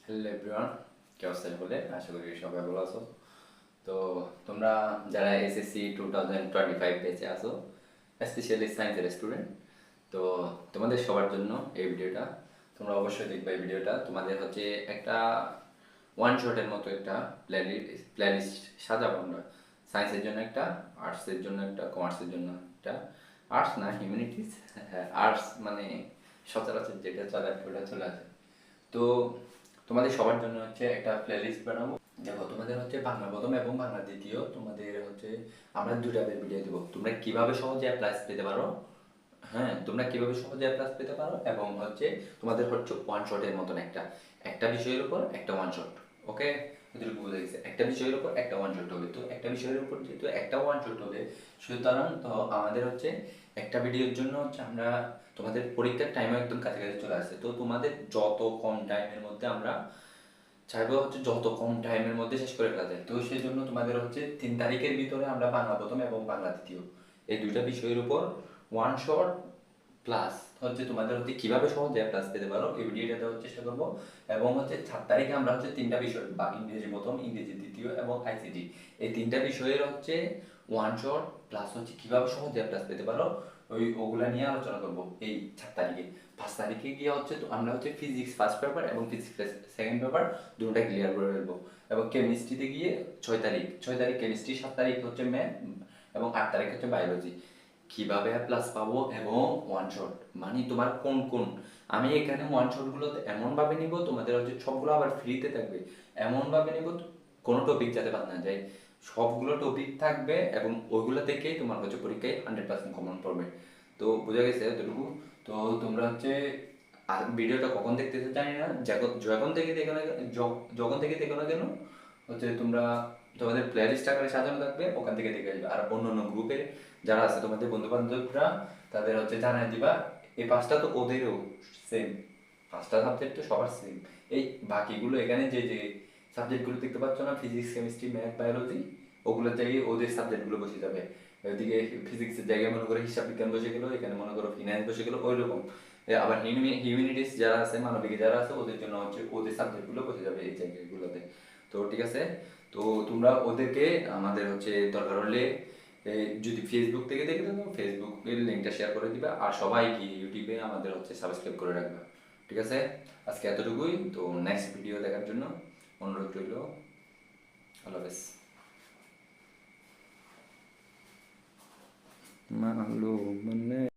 Hello everyone, কি অবস্থা বলে আশা করি সবাই ভালো আছো। তো তোমরা যারা এসএসসি 2025 ব্যাচে আছো, স্পেশালি সায়েন্সের স্টুডেন্ট, তো তোমাদের সবার জন্য এই ভিডিওটা। তোমরা অবশ্যই দেখবে এই ভিডিওটা। তোমাদের হচ্ছে একটা ওয়ান শটের মতো একটা প্লেলিস্ট সাজাবো আমরা। সায়েন্সের জন্য একটা, আর্টসের জন্য একটা, কমার্সের জন্য একটা। আর্টস না, হিউম্যানিটিস। হ্যাঁ, আর্টস মানে সচরাচর যেটা চলে ওটা চলে আসে। তো তোমাদের সবার জন্য হচ্ছে একটা প্লেলিস্ট বানাবো। দেখো, তোমাদের হচ্ছে বাংলা প্রথম এবং বাংলা দ্বিতীয়, তোমাদের হচ্ছে আমরা দুটা ভিডিও দেবো। তোমরা কিভাবে সহজে প্লাস পেতে পারো, হ্যাঁ, তোমরা কিভাবে সহজে প্লাস পেতে পারো, এবং হচ্ছে তোমাদের হচ্ছে ওয়ান শটের মতন একটা একটা বিষয়ের উপর একটা ওয়ান শট। ওকে, এটুকু বুঝে গেছে। একটা বিষয়ের উপর একটা ওয়ান শট হবে। তো একটা বিষয়ের উপর যেহেতু একটা ওয়ান শট হবে, সুতরাং তো আমাদের হচ্ছে একটা ভিডিওর জন্য হচ্ছে আমরা তোমাদের পরীক্ষার টাইমও একদম কাছাকাছি চলে আসছে। তো তোমাদের যত কম টাইমের মধ্যে আমরা চাইবো হচ্ছে যত কম টাইমের মধ্যে শেষ করে ফেলা যায়। তো সেই জন্য তোমাদের হচ্ছে 3 তারিখের ভিতরে আমরা বাংলা প্রথম এবং বাংলা দ্বিতীয় এই দুইটা বিষয়ের উপর ওয়ান শট প্লাস হচ্ছে তোমাদের হচ্ছে কিভাবে সহজে প্লাস পেতে পারো এই ভিডিওটা দেওয়ার চেষ্টা করবো। এবং হচ্ছে 4 তারিখে আমরা হচ্ছে তিনটা বিষয় বা ইংরেজি প্রথম, ইংরেজি দ্বিতীয় এবং আইসিটি, এই তিনটা বিষয়ের হচ্ছে ওয়ান শট প্লাস হচ্ছে কিভাবে সহজে প্লাস পেতে পারো ওগুলা নিয়ে আলোচনা করবো এই 4 তারিখে। 5 তারিখে গিয়ে হচ্ছে তো আমরা হচ্ছে ফিজিক্স ফার্স্ট পেপার এবং ফিজিক্স সেকেন্ড পেপার দুটোটা ক্লিয়ার করে ফেলবো। এবং কেমিস্ট্রিতে গিয়ে 6 তারিখ কেমিস্ট্রি, 7 তারিখ হচ্ছে ম্যাথ, এবং 8 তারিখ হচ্ছে বায়োলজি। কিভাবে প্লাস পাবো এবং ওয়ান শট মানে তোমার কোন কোন, আমি এখানে ওয়ান শটগুলো এমনভাবে নিব তোমাদের হচ্ছে সবগুলো আবার ফ্রিতে থাকবে। এমনভাবে নিব কোনো টপিক যাতে বাদ না যায়, সবগুলো টপিক থাকবে এবং ওইগুলো থেকেই তোমার হচ্ছে পরীক্ষায় 100% কমন পড়বে। তো বোঝা গেছে এতটুকু। তো তোমরা হচ্ছে ভিডিওটা কখন দেখতেছো জানি না, যখন যখন থেকে দেখো না যখন থেকে দেখো না কেন হচ্ছে তোমরা তোমাদের প্লে লিস্ট আকারে সাজানো থাকবে, ওখান থেকে দেখে আসবে। আর অন্য অন্য গ্রুপে যারা আছে তোমাদের বন্ধু বান্ধবরা, তাদের হচ্ছে জানাই দিবা। এই পাঁচটা তো ওদেরও সেম, পাঁচটা সাবজেক্ট তো সবার সেম। এই বাকিগুলো এখানে যে যে সাবজেক্টগুলো দেখতে পাচ্ছ না, ফিজিক্স কেমিস্ট্রি ম্যাথ বায়োলজি, ওগুলোর জায়গায় ওদের সাবজেক্টগুলো বসে যাবে। ওইদিকে ফিজিক্সের জায়গায় মনে করো হিসাব বিজ্ঞান বসে গেলো, এখানে মনে করো ফিনান্স বসে গেলো, ওই রকম। আবার হিউম্যানিটিস যারা আছে, মানবিক যারা আছে, ওদের জন্য হচ্ছে ওদের সাবজেক্টগুলো বসে যাবে এই জায়গাগুলোতে। তো ঠিক আছে। তো তোমরা ওদেরকে আমাদের হচ্ছে দরকার হলে যদি ফেসবুক থেকে দেখে থাকো ফেসবুকের লিঙ্কটা শেয়ার করে দিবা, আর সবাই কি ইউটিউবে আমাদের হচ্ছে সাবস্ক্রাইব করে রাখবা। ঠিক আছে, আজকে এতটুকুই। তো নেক্সট ভিডিও দেখার জন্য অনুরোধ রইল। আল্লাহ হাফেজ। মানলো মানে